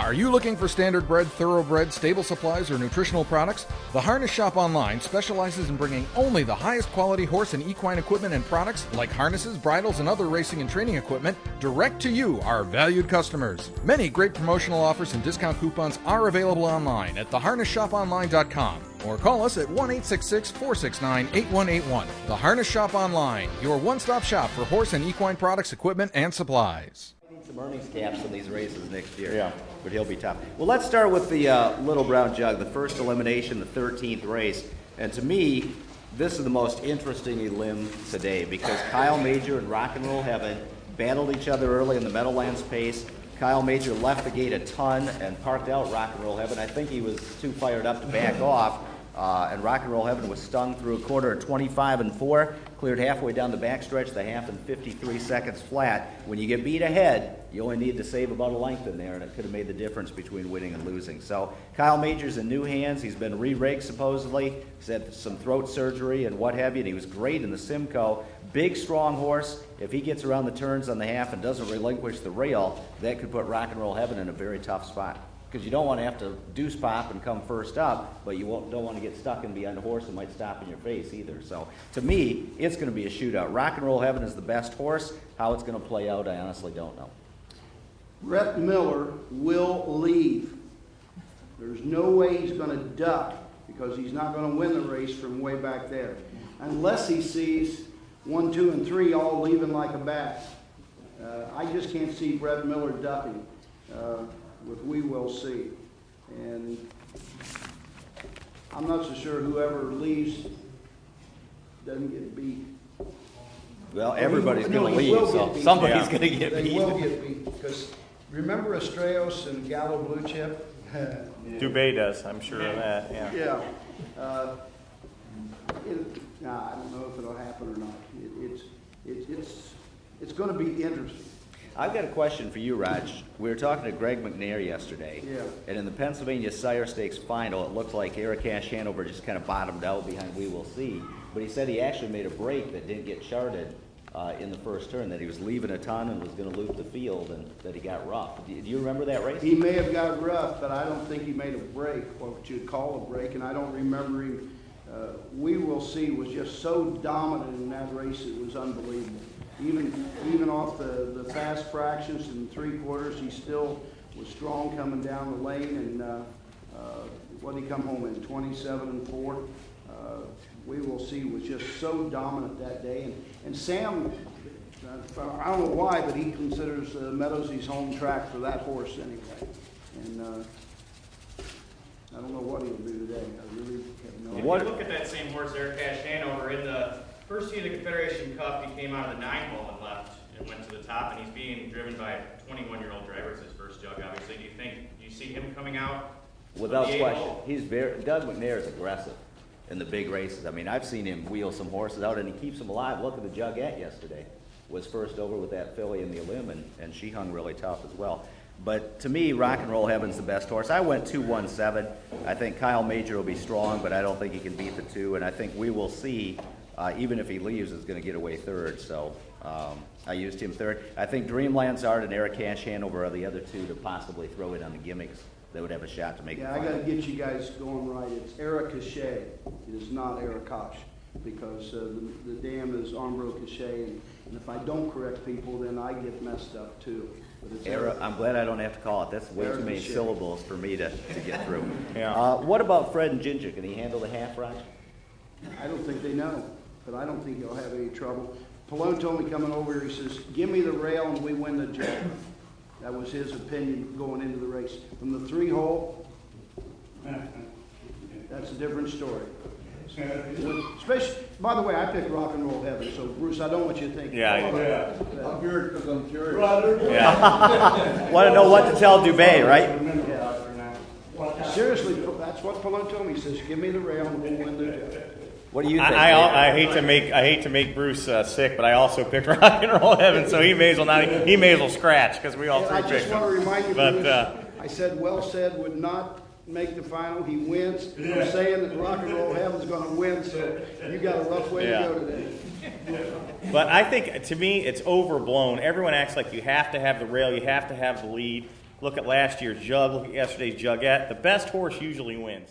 Are you looking for standard-bred, thoroughbred, stable supplies, or nutritional products? The Harness Shop Online specializes in bringing only the highest quality horse and equine equipment and products like harnesses, bridles, and other racing and training equipment direct to you, our valued customers. Many great promotional offers and discount coupons are available online at theharnessshoponline.com or call us at 1-866-469-8181. The Harness Shop Online, your one-stop shop for horse and equine products, equipment, and supplies. Some earnings caps in these races next year. Yeah. But he'll be tough. Well, let's start with the Little Brown Jug, the first elimination, the 13th race. And to me, this is the most interesting limb today because Kyle Major and Rock and Roll Heaven battled each other early in the Meadowlands pace. Kyle Major left the gate a ton and parked out Rock and Roll Heaven. I think he was too fired up to back off. And Rock and Roll Heaven was stung through a quarter at 25-4, cleared halfway down the backstretch, the half in 53 seconds flat. When you get beat ahead, you only need to save about a length in there, and it could have made the difference between winning and losing. So Kyle Major's in new hands. He's been re-rigged supposedly. He's had some throat surgery and what have you, and he was great in the Simcoe. Big, strong horse. If he gets around the turns on the half and doesn't relinquish the rail, that could put Rock and Roll Heaven in a very tough spot. Because you don't want to have to deuce pop and come first up, but you don't want to get stuck in behind a horse that might stop in your face either. So to me, it's going to be a shootout. Rock and Roll Heaven is the best horse. How it's going to play out, I honestly don't know. Rhett Miller will leave. There's no way he's going to duck because he's not going to win the race from way back there. Unless he sees 1, 2, and 3 all leaving like a bat. I just can't see Rhett Miller ducking. We will see. And I'm not so sure whoever leaves doesn't get beat. Well, everybody's going to leave, so somebody's going to get beat. They will get beat. Because remember Estrellas and Gallo Blue Chip? Dubé does, I'm sure of that, yeah. Yeah. I don't know if it'll happen or not. It's going to be interesting. I've got a question for you, Raj. We were talking to Greg McNair yesterday, and in the Pennsylvania Sire Stakes final, it looked like Eric Cash Hanover just kind of bottomed out behind We Will See, but he said he actually made a break that didn't get charted in the first turn, that he was leaving a ton and was going to loop the field, and that he got rough. Do you remember that race? He may have got rough, but I don't think he made a break, what you'd call a break, and I don't remember him. We Will See was just so dominant in that race, it was unbelievable. Even off the fast fractions and 3/4, he still was strong coming down the lane. And what did he come home in? 27-4. We Will See was just so dominant that day. And Sam, I don't know why, but he considers Meadows his home track for that horse anyway. And I don't know what he'll do today. I really have no idea. If you look at that same horse, Eric Cash Hanover, in the first heat of the Confederation Cup, he came out of the 9-hole and left and went to the top, and he's being driven by a 21-year-old driver. It's his first jug, obviously. Do you see him coming out? Without question. Doug McNair is aggressive in the big races. I mean, I've seen him wheel some horses out, and he keeps them alive. Look at the Jugette yesterday. Was first over with that filly in the Elim, and she hung really tough as well. But to me, Rock and Roll Heaven's the best horse. I went 2-1-7. I think Kyle Major will be strong, but I don't think he can beat the 2, and I think We Will See, even if he leaves, is going to get away third. So I used him third. I think Dreamland's Art and Eric Cash Hanover are the other 2 to possibly throw in on the gimmicks that would have a shot to make it. I got to get you guys going right. It's Eric Cachet. It is not Eric Koch, because the dam is Armbro Cachet, and if I don't correct people, then I get messed up too. But it's Eric. I'm glad I don't have to call it. That's way too many syllables for me to get through. Yeah. What about Fred and Ginger? Can he handle the half, Raj? I don't think they know, but I don't think he'll have any trouble. Pallone told me coming over here, he says, give me the rail and we win the jug. That was his opinion going into the race. From the 3-hole, that's a different story. Especially, by the way, I picked Rock and Roll Heaven, so Bruce, I don't want you to think. I'm here because I'm curious. Yeah. Want to know what to tell Dubé, right? Yeah. Seriously, that's what Pallone told me. He says, give me the rail and we'll win the jug. What do you think? I hate to make Bruce sick, but I also picked Rock and Roll Heaven, so he may as well scratch because we all 3 picked him. I just want to remind you, Bruce, I said Well Said would not make the final. He wins. I'm saying that Rock and Roll Heaven's going to win, so you got a rough way to go today. But I think, to me, it's overblown. Everyone acts like you have to have the rail, you have to have the lead. look at last year's jug, look at yesterday's jugette. The best horse usually wins.